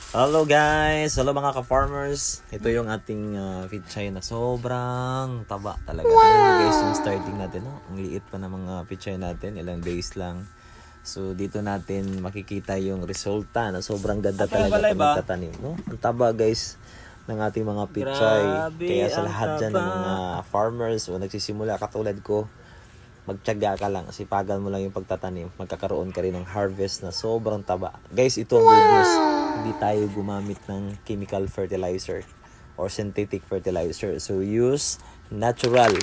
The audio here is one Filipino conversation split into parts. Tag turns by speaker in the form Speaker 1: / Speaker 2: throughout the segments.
Speaker 1: Hello guys! Hello mga ka-farmers! Ito yung ating pichay na sobrang taba talaga. Tingnan nyo guys yung starting natin. No? Ang liit pa ng mga pichay natin. Ilang days lang. So dito natin makikita yung resulta na sobrang ganda talaga pag nagtatanim. No? Ang taba guys ng ating mga pichay. Kaya sa lahat dyan ng mga farmers o nagsisimula katulad ko, magtiyaga ka lang, sipagan mo lang yung pagtatanim, magkakaroon ka rin ng harvest na sobrang taba. Guys, ito ang good news. Hindi tayo gumamit ng chemical fertilizer or synthetic fertilizer. So, use natural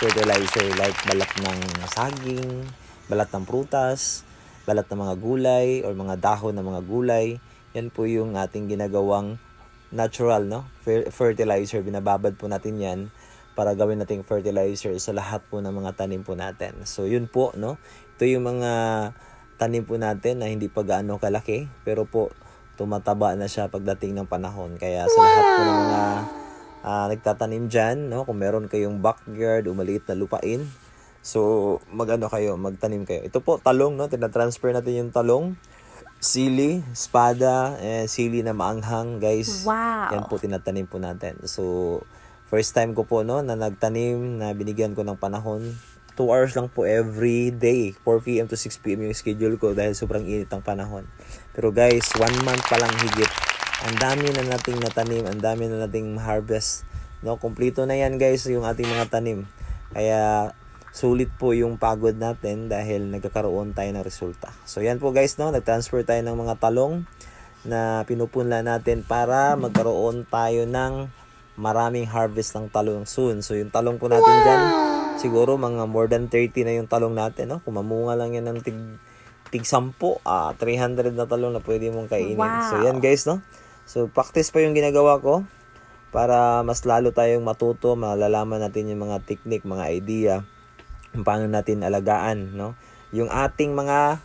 Speaker 1: fertilizer like balat ng saging, balat ng prutas, balat ng mga gulay or mga dahon ng mga gulay. Yan po yung ating ginagawang natural fertilizer. Binababad po natin yan para gawin nating fertilizer sa lahat po ng mga tanim po natin. So yun po, no? Ito yung mga tanim po natin na hindi pa gaano kalaki, pero po tumataba na siya pagdating ng panahon. Kaya sa lahat po ng mga nagtatanim dyan, no? Kung meron kayong backyard o maliit na lupain, so magtanim kayo. Ito po, talong, no? Tinatransfer natin yung talong, sili, espada, sili na maanghang, guys.
Speaker 2: Wow.
Speaker 1: Yan po tinatanim po natin. So first time ko po na nagtanim, na binigyan ko ng panahon. 2 hours lang po every day. 4 p.m. to 6 p.m. yung schedule ko dahil sobrang init ang panahon. Pero guys, 1 month pa lang higit. Ang dami na nating natanim, ang dami na nating harvest. No, kumpleto na yan guys yung ating mga tanim. Kaya sulit po yung pagod natin dahil nagkakaroon tayo ng resulta. So yan po guys, no, nag-transfer tayo ng mga talong na pinupunla natin para magkaroon tayo ng maraming harvest ng talong soon. So yung talong po natin dyan, siguro mga more than 30 na yung talong natin. No? Kung mamunga lang yan ng tig 10, 300 na talong na pwede mong kainin.
Speaker 2: Wow.
Speaker 1: So yan guys, no? So practice pa yung ginagawa ko para mas lalo tayong matuto, malalaman natin yung mga technique, mga idea, kung paano natin alagaan, no? Yung ating mga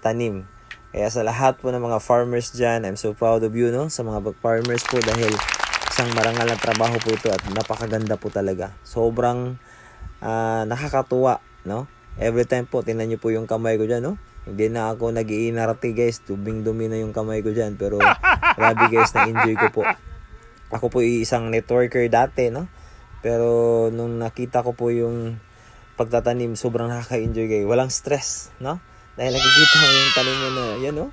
Speaker 1: tanim. Kaya sa lahat po ng mga farmers dyan, I'm so proud of you, no? Sa mga farmers po dahil isang marangal na trabaho po ito at napakaganda po talaga. Sobrang nakakatuwa, no? Every time po, tingnan niyo po yung kamay ko dyan, no? Hindi na ako nag-iinarte guys, dumi na yung kamay ko dyan. Pero grabe guys, na-enjoy ko po. Ako po isang networker dati, no? Pero nung nakita ko po yung pagtatanim, sobrang nakaka-enjoy guys. Walang stress, no? Dahil nakikita mo yung tanim mo na, yan, no?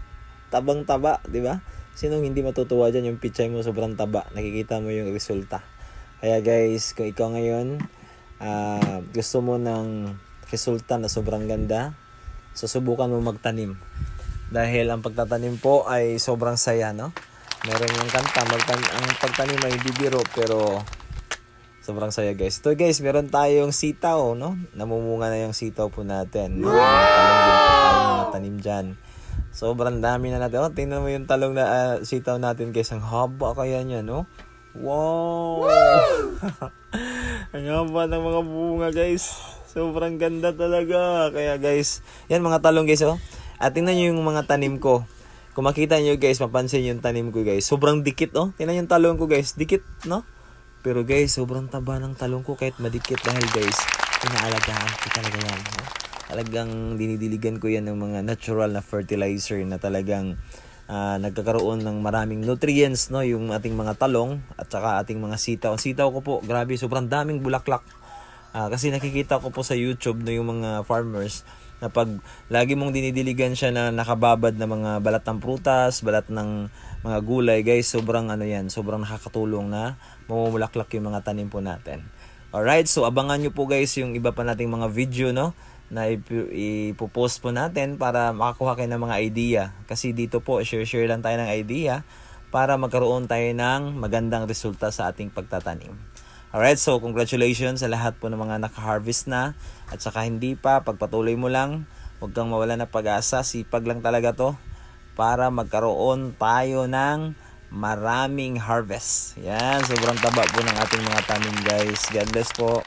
Speaker 1: Tabang-taba, di ba? Sinong hindi matutuwa dyan yung pichay mo sobrang taba? Nakikita mo yung resulta. Kaya guys, kung ikaw ngayon gusto mo ng resulta na sobrang ganda, susubukan mo magtanim. Dahil ang pagtatanim po ay sobrang saya, no? Meron yung kanta, ang pagtanim ay bibiro, pero sobrang saya guys. Ito guys, meron tayong sitaw, no? Namumunga na yung sitaw po natin. No? Talong din po tayo mga tanim dyan. Sobrang dami na natin. Oh, tingnan mo yung talong na sitaw natin guys. Ang haba kaya niya, no? Wow! Ang haba ng mga bunga guys. Sobrang ganda talaga. Kaya guys, yan mga talong guys, oh. At tingnan nyo yung mga tanim ko. Kung makita nyo guys, mapansin yung tanim ko guys. Sobrang dikit, oh. Tingnan yung talong ko guys. Dikit, no? Pero guys, sobrang taba ng talong ko kahit madikit dahil guys, inaalagaan ko talaga yan, no? Talagang dinidiligan ko yan ng mga natural na fertilizer na talagang nagkakaroon ng maraming nutrients, no, yung ating mga talong at saka ating mga sitaw. Sitaw ko po, grabe, sobrang daming bulaklak. Kasi nakikita ko po sa YouTube, no, yung mga farmers na pag lagi mong dinidiligan siya na nakababad na mga balat ng prutas, balat ng mga gulay, guys, sobrang sobrang nakakatulong na mamumulaklak yung mga tanim po natin. Alright, so abangan nyo po guys yung iba pa nating mga video, no, na ipopost po natin para makakuha kayo ng mga idea. Kasi dito po, share lang tayo ng idea para magkaroon tayo ng magandang resulta sa ating pagtatanim. Alright, so congratulations sa lahat po ng mga naka-harvest na. At saka hindi pa, pagpatuloy mo lang. Huwag kang mawala ng pag-asa. Sipag lang talaga to para magkaroon tayo ng maraming harvest. Yan, sobrang taba po ng ating mga tanim guys. God bless po.